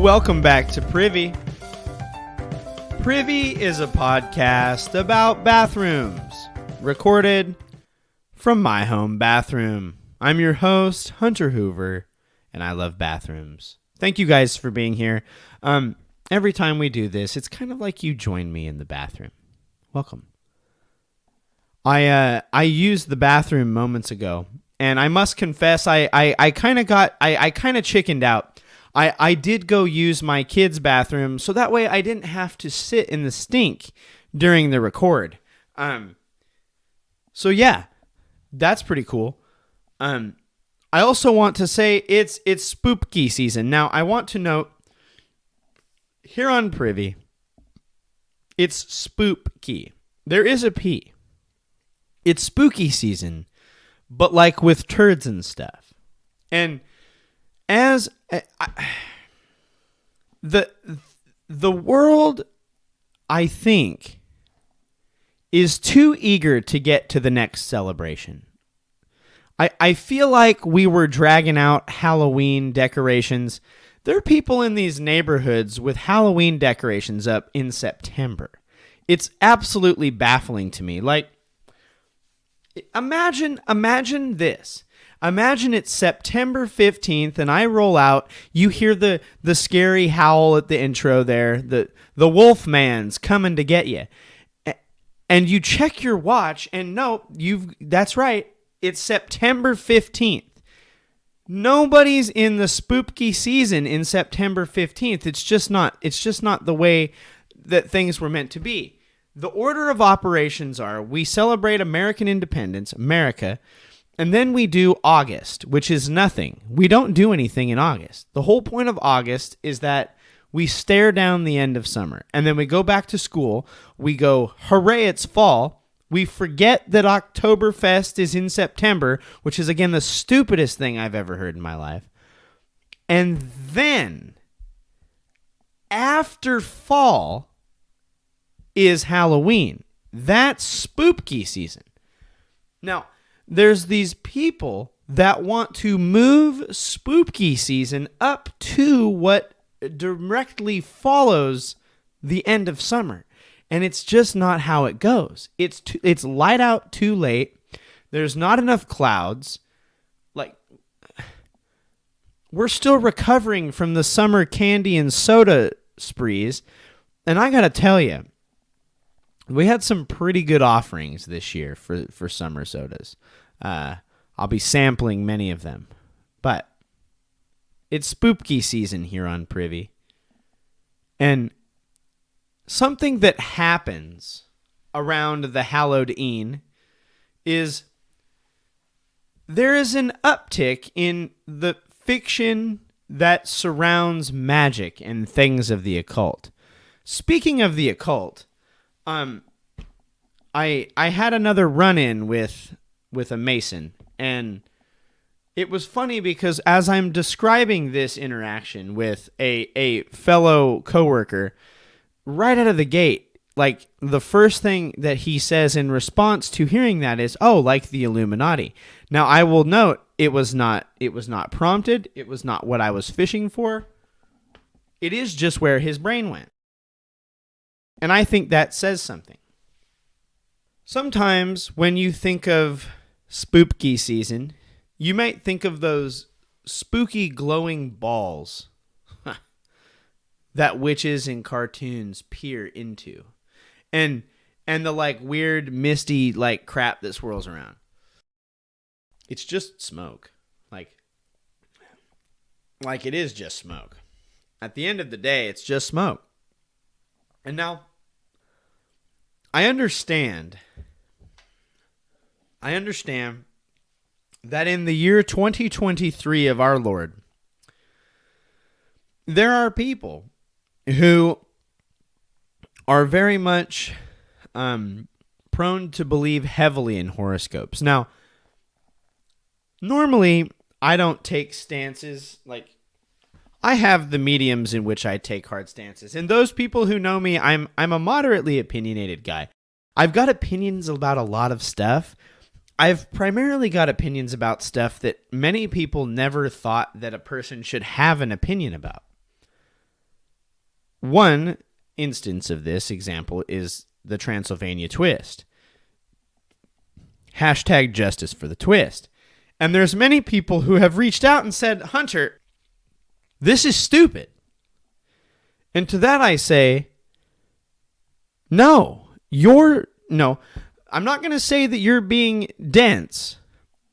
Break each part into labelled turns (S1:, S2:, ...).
S1: Welcome back to Privy. Privy is a podcast about bathrooms, recorded from my home bathroom. I'm your host, Hunter Hoover, and I love bathrooms. Thank you guys for being here. Every time we do this, it's kind of like you join me in the bathroom. Welcome. I used the bathroom moments ago, and I must confess, I kind of chickened out. I did go use my kids' bathroom, so that way I didn't have to sit in the stink during the record. So yeah, that's pretty cool. I also want to say it's spoopky season. Now, I want to note, here on Privy, it's spoopky. There is a P. It's spooky season, but like with turds and stuff. And as the world, I think, is too eager to get to the next celebration. I feel like we were dragging out Halloween decorations. There are people in these neighborhoods with Halloween decorations up in September. It's absolutely baffling to me. Like, imagine this. Imagine it's September 15th and I roll out, you hear the scary howl at the intro there, the Wolfman's coming to get you. And you check your watch and no, that's right, it's September 15th. Nobody's in the spoopky season in September 15th. It's just not the way that things were meant to be. The order of operations are we celebrate American independence, America, and then we do August, which is nothing. We don't do anything in August. The whole point of August is that we stare down the end of summer. And then we go back to school. We go, hooray, it's fall. We forget that Oktoberfest is in September, which is, again, the stupidest thing I've ever heard in my life. And then, after fall, is Halloween. That's spoopky season. Now, there's these people that want to move spoopky season up to what directly follows the end of summer. And it's just not how it goes. It's light out too late. There's not enough clouds. Like, we're still recovering from the summer candy and soda sprees. And I got to tell you, we had some pretty good offerings this year for summer sodas. I'll be sampling many of them. But it's spoopky season here on Privy. And something that happens around the Halloween is there is an uptick in the fiction that surrounds magic and things of the occult. Speaking of the occult, I had another run-in with a Mason, and it was funny because as I'm describing this interaction with a fellow coworker, right out of the gate, like the first thing that he says in response to hearing that is, "Oh, like the Illuminati." Now, I will note it was not prompted. It was not what I was fishing for. It is just where his brain went. And I think that says something. Sometimes when you think of spoopky season, you might think of those spooky glowing balls that witches in cartoons peer into. And the like weird misty like crap that swirls around. It's just smoke. Like it is just smoke. At the end of the day, it's just smoke. And now, I understand that in the year 2023 of our Lord, there are people who are very much prone to believe heavily in horoscopes. Now, normally, I don't take stances like I have the mediums in which I take hard stances. And those people who know me, I'm a moderately opinionated guy. I've got opinions about a lot of stuff. I've primarily got opinions about stuff that many people never thought that a person should have an opinion about. One instance of this example is the Transylvania twist. Hashtag justice for the twist. And there's many people who have reached out and said, Hunter, this is stupid. And to that I say, no, I'm not going to say that you're being dense,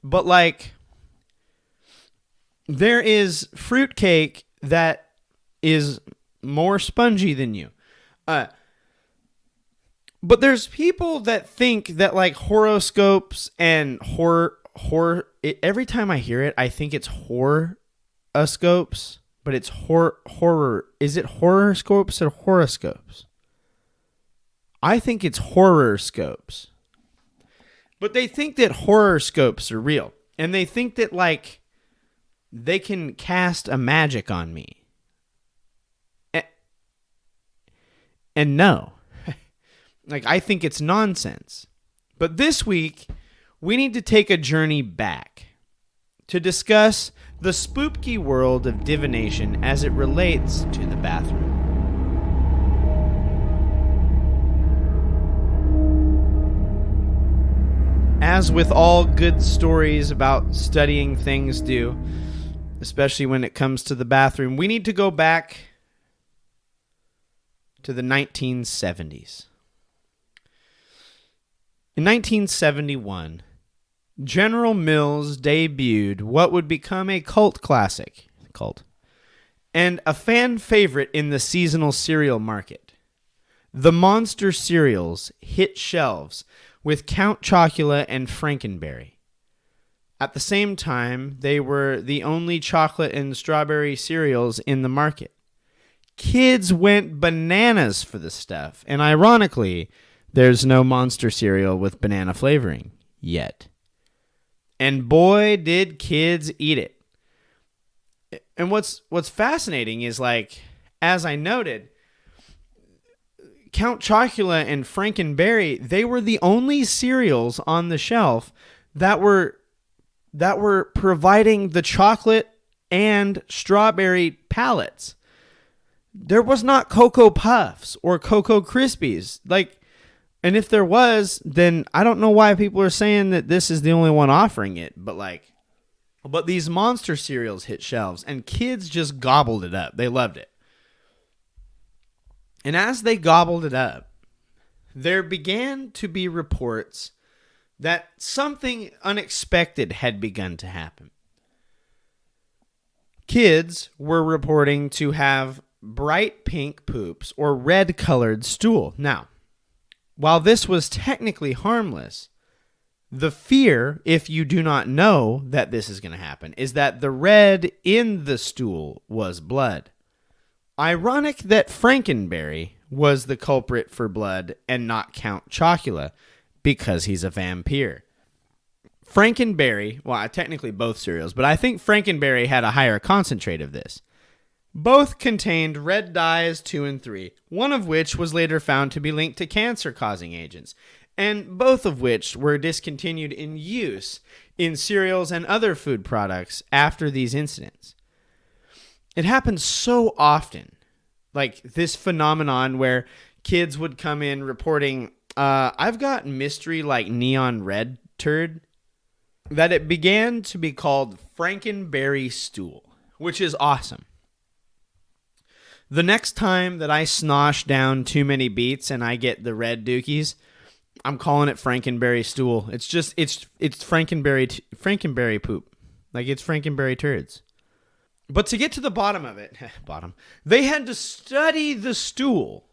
S1: but like, there is fruitcake that is more spongy than you. But there's people that think that like horoscopes and every time I hear it, I think it's horoscopes, but it's horror. Is it horoscopes or horoscopes? I think it's horoscopes. But they think that horoscopes are real. And they think that like they can cast a magic on me. And no. Like, I think it's nonsense. But this week, we need to take a journey back to discuss the spoopky world of divination as it relates to the bathroom. As with all good stories about studying things do, especially when it comes to the bathroom, we need to go back to the 1970s. In 1971, General Mills debuted what would become a cult classic, and a fan favorite in the seasonal cereal market. The monster cereals hit shelves with Count Chocula and Frankenberry. At the same time, they were the only chocolate and strawberry cereals in the market. Kids went bananas for the stuff, and ironically, there's no monster cereal with banana flavoring yet. And boy, did kids eat it. And what's fascinating is, like, as I noted, Count Chocula and Frankenberry, they were the only cereals on the shelf that were providing the chocolate and strawberry palettes. There was not Cocoa Puffs or Cocoa Krispies. And if there was, then I don't know why people are saying that this is the only one offering it. But these monster cereals hit shelves, and kids just gobbled it up. They loved it. And as they gobbled it up, there began to be reports that something unexpected had begun to happen. Kids were reporting to have bright pink poops or red-colored stool. Now, while this was technically harmless, the fear, if you do not know that this is going to happen, is that the red in the stool was blood. Ironic that Frankenberry was the culprit for blood and not Count Chocula, because he's a vampire. Frankenberry, well, technically both cereals, but I think Frankenberry had a higher concentrate of this. Both contained red dyes 2 and 3, one of which was later found to be linked to cancer-causing agents, and both of which were discontinued in use in cereals and other food products after these incidents. It happens so often, like this phenomenon where kids would come in reporting, I've got mystery like neon red turd, that it began to be called Frankenberry stool, which is awesome. The next time that I snosh down too many beets and I get the red dookies, I'm calling it Frankenberry stool. It's Frankenberry poop. Like, it's Frankenberry turds. But to get to the bottom of it, they had to study the stool,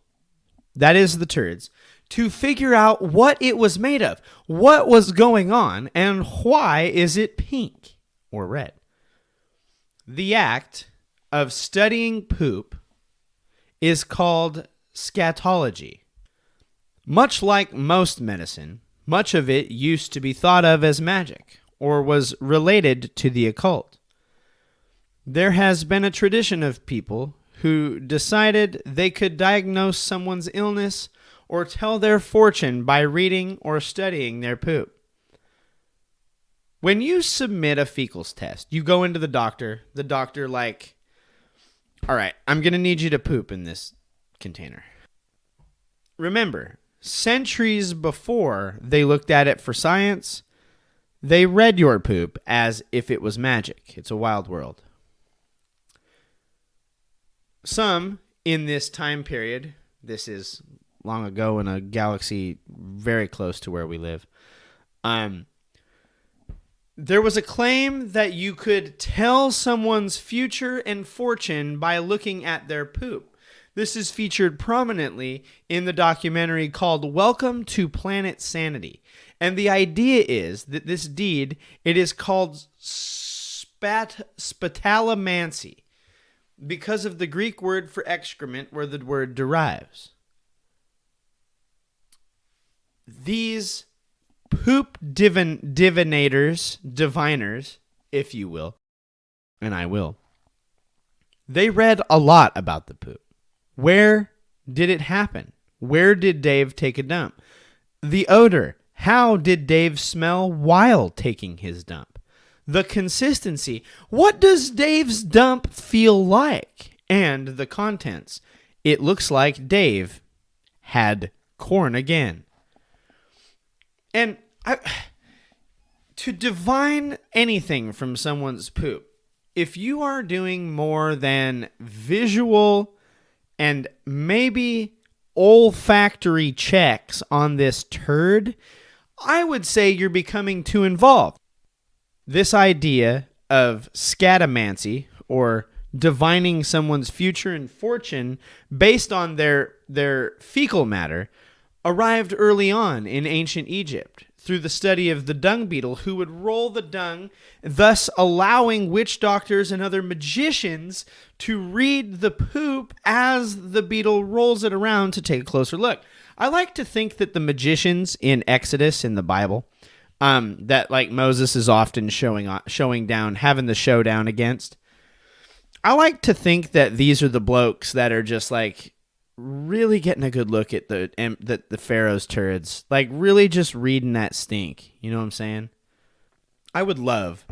S1: that is the turds, to figure out what it was made of, what was going on, and why is it pink or red. The act of studying poop is called scatology. Much like most medicine, much of it used to be thought of as magic or was related to the occult. There has been a tradition of people who decided they could diagnose someone's illness or tell their fortune by reading or studying their poop. When you submit a fecals test, you go into the doctor like, all right, I'm going to need you to poop in this container. Remember, centuries before they looked at it for science, they read your poop as if it was magic. It's a wild world. Some in this time period, this is long ago in a galaxy very close to where we live, there was a claim that you could tell someone's future and fortune by looking at their poop. This is featured prominently in the documentary called Welcome to Planet Sanity. And the idea is that this deed, it is called spatalomancy because of the Greek word for excrement where the word derives. These poop diviners, if you will, and I will, they read a lot about the poop. Where did it happen? Where did Dave take a dump? The odor. How did Dave smell while taking his dump? The consistency. What does Dave's dump feel like? And the contents. It looks like Dave had corn again. And to divine anything from someone's poop, if you are doing more than visual and maybe olfactory checks on this turd, I would say you're becoming too involved. This idea of scatomancy, or divining someone's future and fortune based on their fecal matter, arrived early on in ancient Egypt through the study of the dung beetle, who would roll the dung, thus allowing witch doctors and other magicians to read the poop as the beetle rolls it around to take a closer look. I like to think that the magicians in Exodus in the Bible, that like Moses is often showing down, having the showdown against, I like to think that these are the blokes that are just like really getting a good look at the Pharaoh's turds, like really just reading that stink. You know what I'm saying? I would love,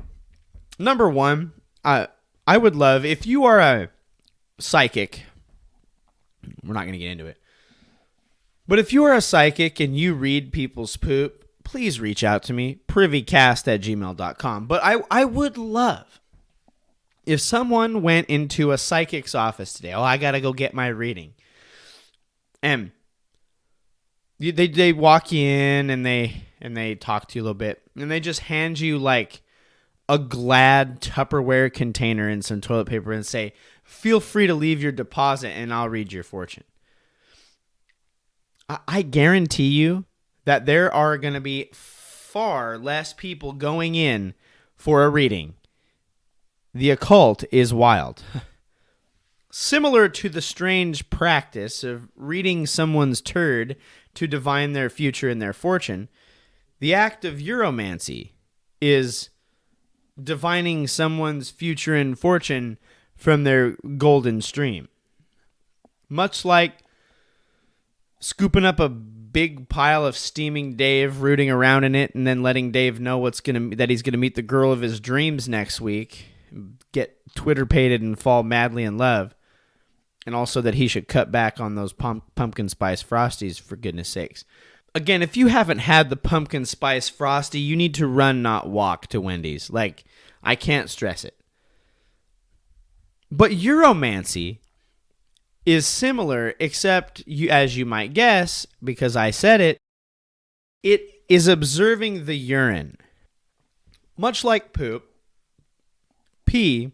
S1: number one, I would love if you are a psychic. We're not going to get into it. But if you are a psychic and you read people's poop, please reach out to me, privycast@gmail.com. But I would love if someone went into a psychic's office today. Oh, I got to go get my reading. And they walk you in and they talk to you a little bit. And they just hand you like a Glad Tupperware container and some toilet paper and say, feel free to leave your deposit and I'll read your fortune. I guarantee you that there are going to be far less people going in for a reading. The occult is wild. Similar to the strange practice of reading someone's turd to divine their future and their fortune, the act of uromancy is divining someone's future and fortune from their golden stream. Much like scooping up a big pile of steaming Dave, rooting around in it, and then letting Dave know that he's gonna meet the girl of his dreams next week, get Twitter-pated and fall madly in love, and also that he should cut back on those pumpkin spice Frosties, for goodness sakes. Again, if you haven't had the pumpkin spice Frosty, you need to run, not walk, to Wendy's. Like, I can't stress it. But uromancy is similar, except, as you might guess, because I said it, it is observing the urine. Much like poop, pee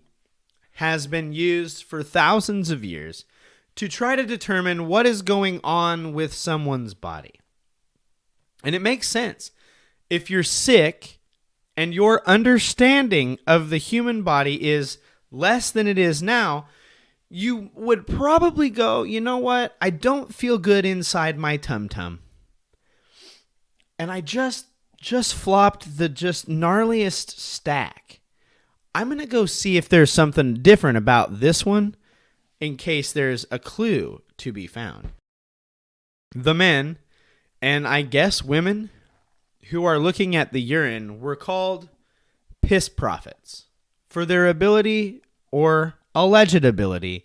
S1: has been used for thousands of years to try to determine what is going on with someone's body. And it makes sense. If you're sick and your understanding of the human body is less than it is now, you would probably go, you know what? I don't feel good inside my tum-tum. And I just flopped the just gnarliest stack. I'm going to go see if there's something different about this one in case there's a clue to be found. The men, and I guess women, who are looking at the urine were called piss prophets for their ability, or alleged ability,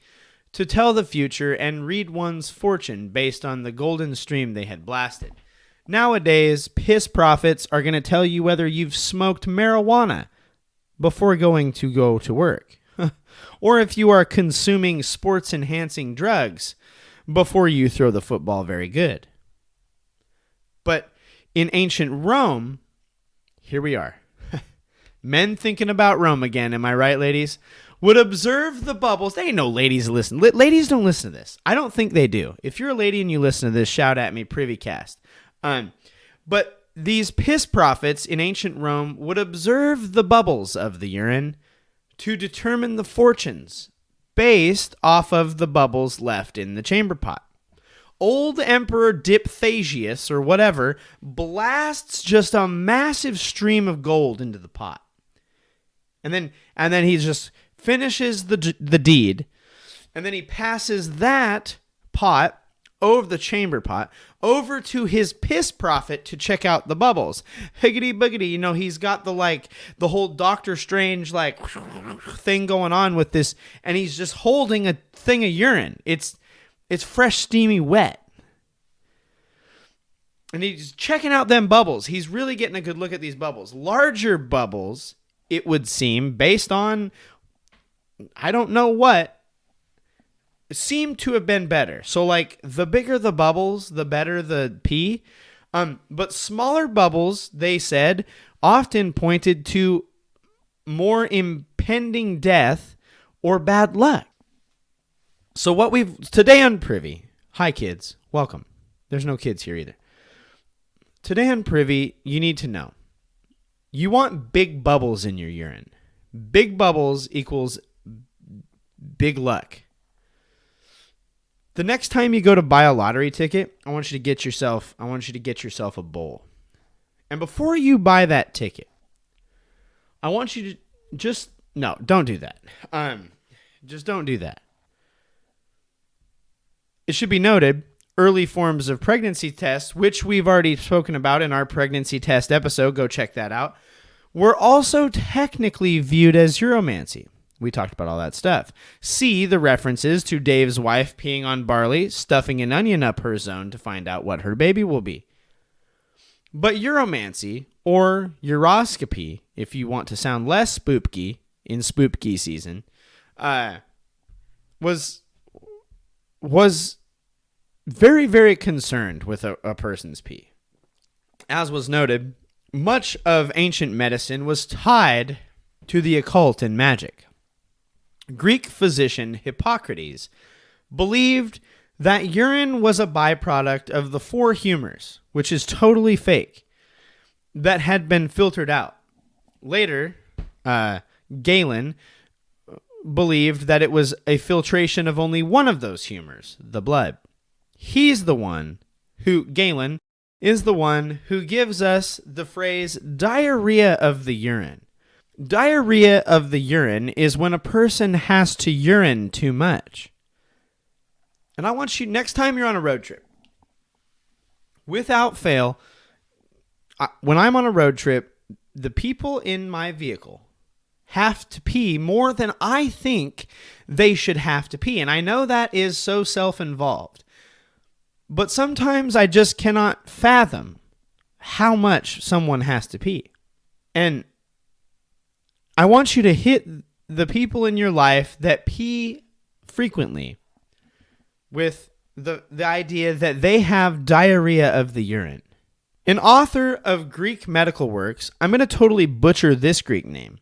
S1: to tell the future and read one's fortune based on the golden stream they had blasted. Nowadays, piss prophets are going to tell you whether you've smoked marijuana before going to work, or if you are consuming sports-enhancing drugs before you throw the football very good. But in ancient Rome, here we are. Men thinking about Rome again, am I right, ladies? Would observe the bubbles. There ain't no ladies listen. Ladies don't listen to this. I don't think they do. If you're a lady and you listen to this, shout at me, Privycast. But these piss prophets in ancient Rome would observe the bubbles of the urine to determine the fortunes based off of the bubbles left in the chamber pot. Old Emperor Dipthasius, or whatever, blasts just a massive stream of gold into the pot. And then he just finishes the deed, and then he passes that pot over the chamber pot over to his piss prophet to check out the bubbles. Higgity boogity, he's got the whole Doctor Strange thing going on with this, and he's just holding a thing of urine. It's fresh, steamy, wet. And he's checking out them bubbles. He's really getting a good look at these bubbles. Larger bubbles, it would seem, based on I don't know what, seem to have been better. So the bigger the bubbles, the better the pee. But smaller bubbles, they said, often pointed to more impending death or bad luck. So today on Privy, hi kids, welcome. There's no kids here either. Today on Privy, you need to know. You want big bubbles in your urine. Big bubbles equals big luck. The next time you go to buy a lottery ticket, I want you to get yourself a bowl. And before you buy that ticket, I want you to don't do that. Just don't do that. It should be noted, early forms of pregnancy tests, which we've already spoken about in our pregnancy test episode, go check that out, were also technically viewed as uromancy. We talked about all that stuff. See the references to Dave's wife peeing on barley, stuffing an onion up her zone to find out what her baby will be. But uromancy, or uroscopy, if you want to sound less spoopky in spoopky season, was very, very concerned with a person's pee. As was noted, much of ancient medicine was tied to the occult and magic. Greek physician Hippocrates believed that urine was a byproduct of the four humors, which is totally fake, that had been filtered out. Later, Galen believed that it was a filtration of only one of those humors, the blood. Galen is the one who gives us the phrase diarrhea of the urine. Diarrhea of the urine is when a person has to urine too much. And I want you, next time you're on a road trip, without fail, when I'm on a road trip, the people in my vehicle have to pee more than I think they should have to pee. And I know that is so self-involved. But sometimes I just cannot fathom how much someone has to pee. And I want you to hit the people in your life that pee frequently with the idea that they have diarrhea of the urine. An author of Greek medical works, I'm going to totally butcher this Greek name,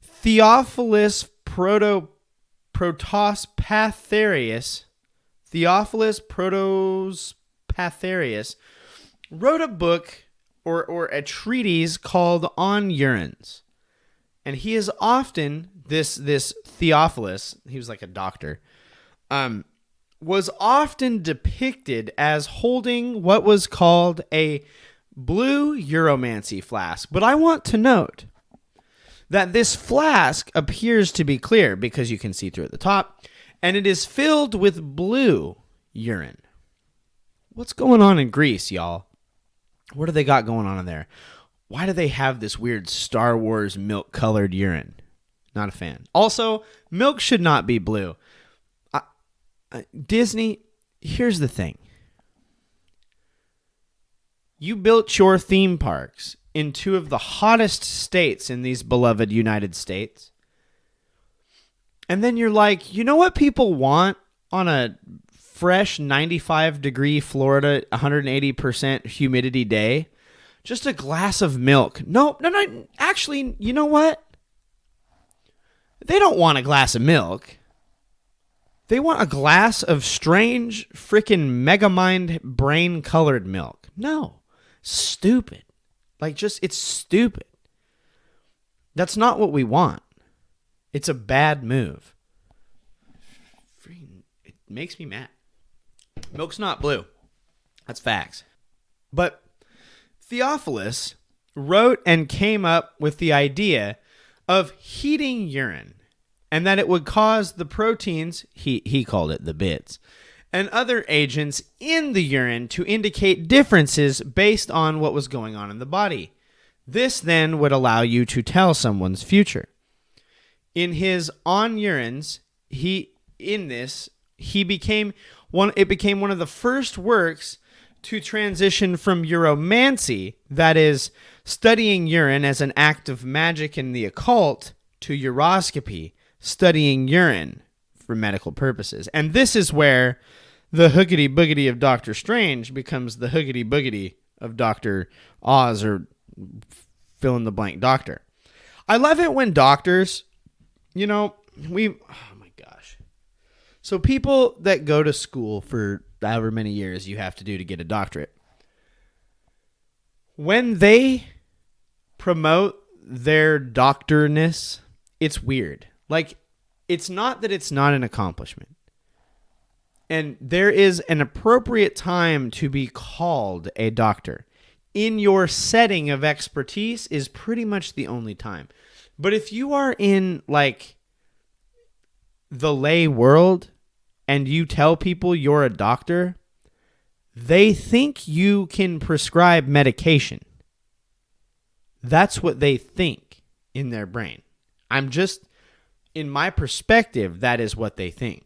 S1: Theophilus Protospatharius, wrote a book or a treatise called On Urines. And he is often, this Theophilus, he was like a doctor, was often depicted as holding what was called a blue uromancy flask. But I want to note that this flask appears to be clear because you can see through at the top, and it is filled with blue urine. What's going on in Greece, y'all? What do they got going on in there? Why do they have this weird Star Wars milk-colored urine? Not a fan. Also, milk should not be blue. Disney, here's the thing. You built your theme parks in two of the hottest states in these beloved United States. And then you're like, you know what people want on a fresh 95-degree Florida, 180% humidity day? Just a glass of milk. No. Actually, you know what? They don't want a glass of milk. They want a glass of strange, freaking megamind brain-colored milk. No. Stupid. It's stupid. That's not what we want. It's a bad move. It makes me mad. Milk's not blue. That's facts. But Theophilus wrote and came up with the idea of heating urine, and that it would cause the proteins, he called it the bits, and other agents in the urine to indicate differences based on what was going on in the body. This then would allow you to tell someone's future. In his On Urines, it became one of the first works to transition from uromancy, that is, studying urine as an act of magic in the occult, to uroscopy, studying urine for medical purposes. And this is where the hoogity-boogity of Doctor Strange becomes the hoogity-boogity of Dr. Oz, or fill-in-the-blank doctor. I love it when doctors, oh my gosh. So people that go to school for however many years you have to do to get a doctorate, when they promote their doctorness, it's weird. It's not that it's not an accomplishment. And there is an appropriate time to be called a doctor. In your setting of expertise is pretty much the only time. But if you are in the lay world and you tell people you're a doctor, they think you can prescribe medication. That's what they think in their brain. In my perspective, that is what they think.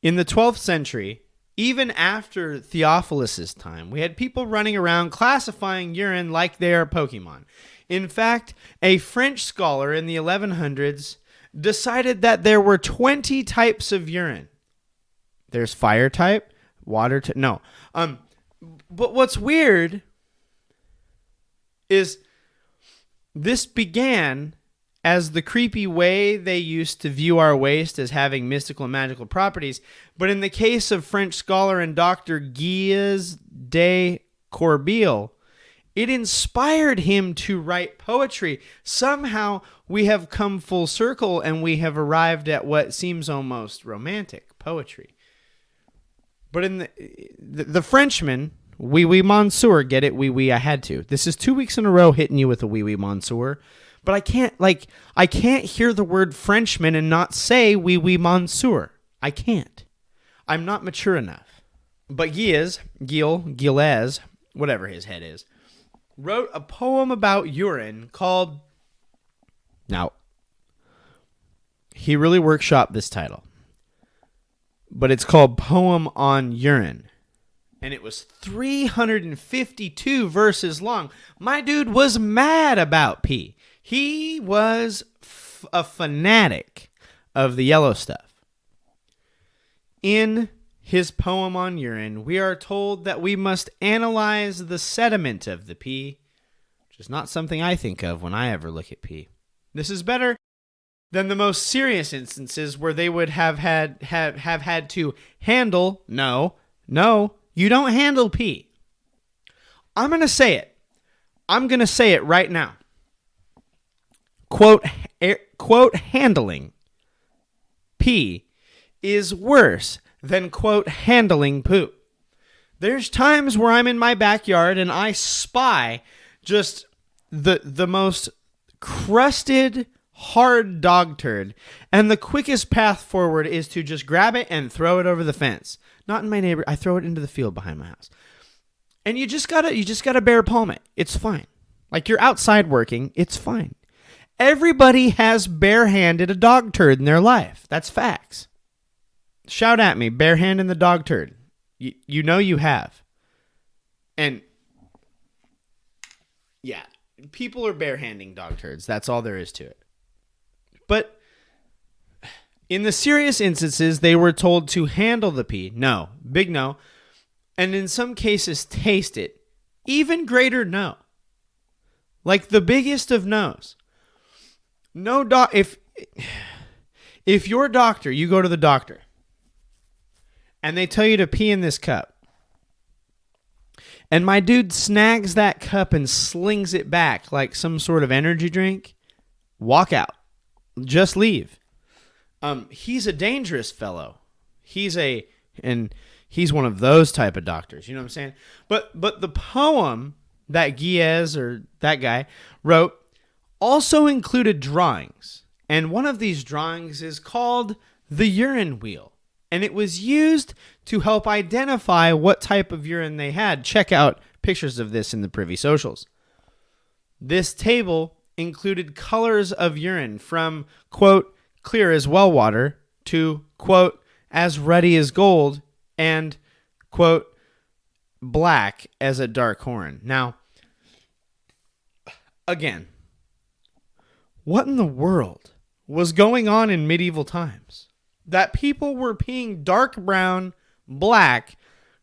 S1: In the 12th century, even after Theophilus' time, we had people running around classifying urine like they are Pokemon. In fact, a French scholar in the 1100s decided that there were 20 types of urine. There's fire type, water type. No. But what's weird is this began as the creepy way they used to view our waste as having mystical and magical properties. But in the case of French scholar and Dr. Gilles de Corbeil, it inspired him to write poetry. Somehow we have come full circle and we have arrived at what seems almost romantic poetry. But in the Frenchman, oui, monsieur, get it? Oui, I had to. This is 2 weeks in a row hitting you with a oui, monsieur. But I can't hear the word Frenchman and not say oui, monsieur. I can't. I'm not mature enough. But Gilles, whatever his head is, wrote a poem about urine called... Now, he really workshopped this title. But it's called Poem on Urine. And it was 352 verses long. My dude was mad about pee. He was a fanatic of the yellow stuff. In his poem on urine, we are told that we must analyze the sediment of the pee, which is not something I think of when I ever look at pee. This is better than the most serious instances where they would have had to handle. No, you don't handle pee. I'm going to say it. I'm going to say it right now. Quote, handling pee is worse than, quote, handling poop. There's times where I'm in my backyard and I spy just the most crusted, hard dog turd, and the quickest path forward is to just grab it and throw it over the fence. Not in my neighbor. I throw it into the field behind my house. And you just gotta bare palm it. It's fine. Like you're outside working. It's fine. Everybody has barehanded a dog turd in their life. That's facts. Shout at me, barehanding the dog turd. You know you have. And yeah, people are barehanding dog turds. That's all there is to it. But in the serious instances, they were told to handle the pee. No, big no. And in some cases, taste it. Even greater no. Like the biggest of no's. No if your doctor, you go to the doctor, and they tell you to pee in this cup, and my dude snags that cup and slings it back like some sort of energy drink, walk out. Just leave. He's a dangerous fellow. He's one of those type of doctors. You know what I'm saying? But the poem that Guiez, or that guy, wrote also included drawings. And one of these drawings is called the urine wheel. And it was used to help identify what type of urine they had. Check out pictures of this in the Privy Socials. This table included colors of urine from, quote, clear as well water to, quote, as ruddy as gold and, quote, black as a dark horn. Now, again, what in the world was going on in medieval times that people were peeing dark brown, black,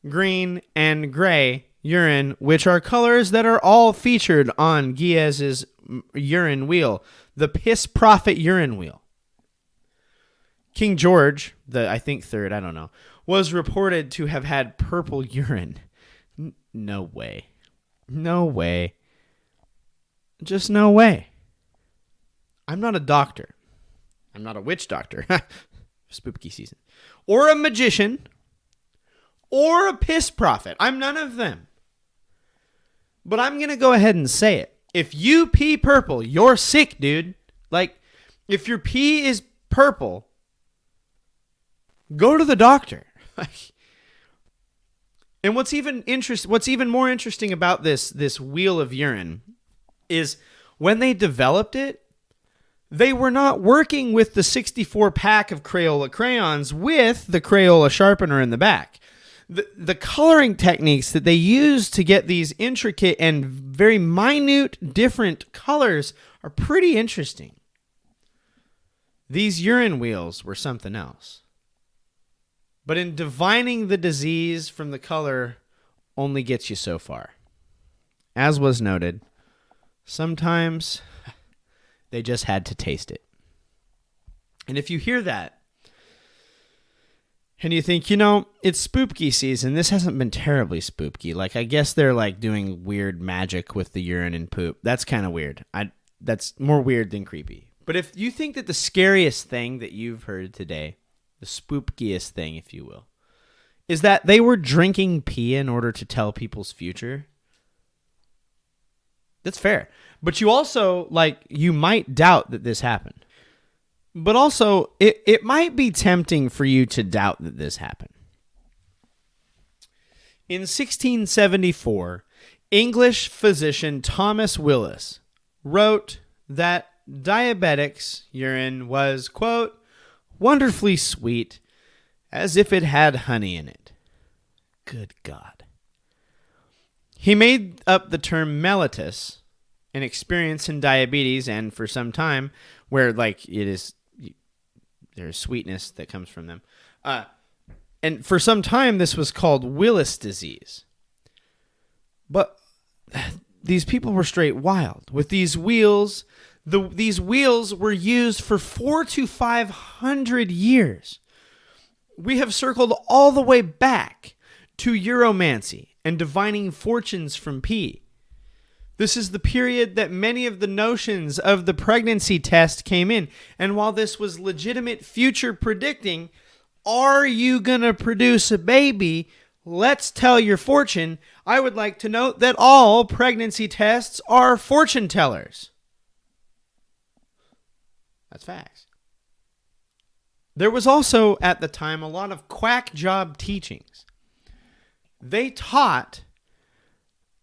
S1: green, and gray urine, which are colors that are all featured on Guiez's urine wheel, the piss prophet urine wheel? King George, I think third, I don't know, was reported to have had purple urine. No way. No way. Just no way. I'm not a doctor. I'm not a witch doctor. Spoopky season. Or a magician. Or a piss prophet. I'm none of them. But I'm going to go ahead and say it. If you pee purple, you're sick, dude. Like, if your pee is purple, go to the doctor. And what's even more interesting about this wheel of urine is when they developed it, they were not working with the 64 pack of Crayola crayons with the Crayola sharpener in the back. The coloring techniques that they used to get these intricate and very minute different colors are pretty interesting. These urine wheels were something else. But in divining the disease from the color only gets you so far. As was noted, sometimes they just had to taste it. And if you hear that, and you think, it's spoopky season, this hasn't been terribly spoopky. Like, I guess they're like doing weird magic with the urine and poop. That's kind of weird. That's more weird than creepy. But if you think that the scariest thing that you've heard today, the spoopkiest thing, if you will, is that they were drinking pee in order to tell people's future, that's fair. But you also, you might doubt that this happened. But also, it might be tempting for you to doubt that this happened. In 1674, English physician Thomas Willis wrote that diabetics' urine was, quote, wonderfully sweet, as if it had honey in it. Good God. He made up the term mellitus, an experience in diabetes, and for some time, where there's sweetness that comes from them. And for some time, this was called Willis disease. But these people were straight wild. With these wheels, these wheels were used for 400 to 500 years. We have circled all the way back to Euromancy and divining fortunes from pee. This is the period that many of the notions of the pregnancy test came in. And while this was legitimate future predicting, are you going to produce a baby? Let's tell your fortune. I would like to note that all pregnancy tests are fortune tellers. That's facts. There was also, at the time, a lot of quack job teachings. They taught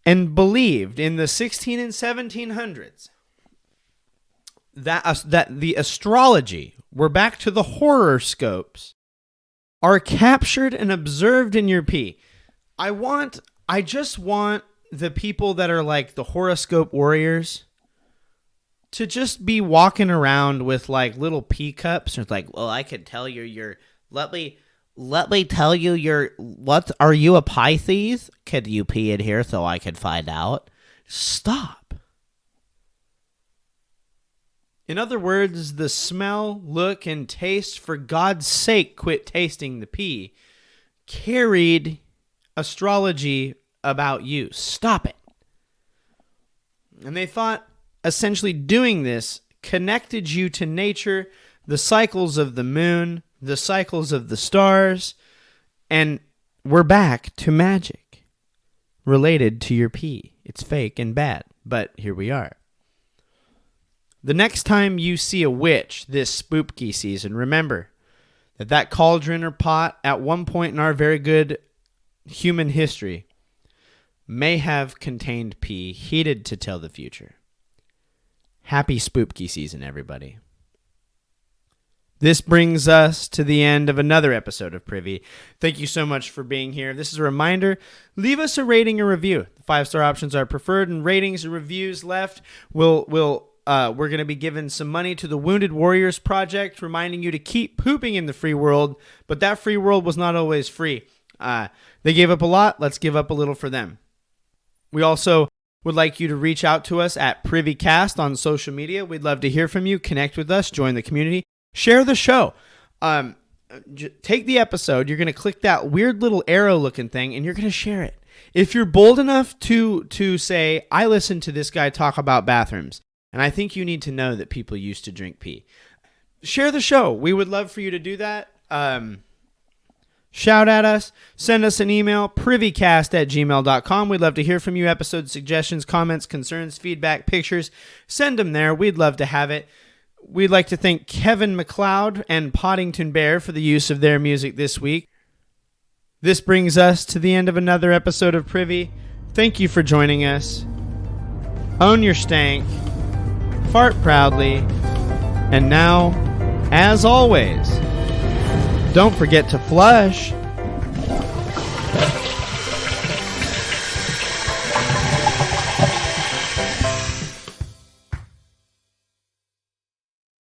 S1: and believed in the 16 and 1700s that the astrology, we're back to the horoscopes, are captured and observed in your pee. I just want the people that are like the horoscope warriors to just be walking around with like little pee cups. It's like, well, I could tell you're let me tell you what are you a Pisces? Could you pee in here so I could find out? Stop. In other words, the smell, look, and taste, for God's sake, quit tasting the pee, carried astrology about you. Stop it. And they thought essentially doing this connected you to nature, the cycles of the moon, the cycles of the stars, and we're back to magic related to your pee. It's fake and bad, but here we are. The next time you see a witch this spoopky season, remember that cauldron or pot at one point in our very good human history may have contained pee heated to tell the future. Happy spoopky season, everybody. This brings us to the end of another episode of Privy. Thank you so much for being here. This is a reminder, leave us a rating or review. The 5-star options are preferred, and ratings and reviews left we're going to be giving some money to the Wounded Warriors Project, reminding you to keep pooping in the free world, but that free world was not always free. They gave up a lot. Let's give up a little for them. We also would like you to reach out to us at Privycast on social media. We'd love to hear from you. Connect with us. Join the community. Share the show. Take the episode. You're going to click that weird little arrow looking thing, and you're going to share it. If you're bold enough to say, I listened to this guy talk about bathrooms, and I think you need to know that people used to drink pee. Share the show. We would love for you to do that. Shout at us. Send us an email, privycast@gmail.com. We'd love to hear from you. Episode suggestions, comments, concerns, feedback, pictures. Send them there. We'd love to have it. We'd like to thank Kevin MacLeod and Poddington Bear for the use of their music this week. This brings us to the end of another episode of Privy. Thank you for joining us. Own your stank. Fart proudly. And now, as always, don't forget to flush.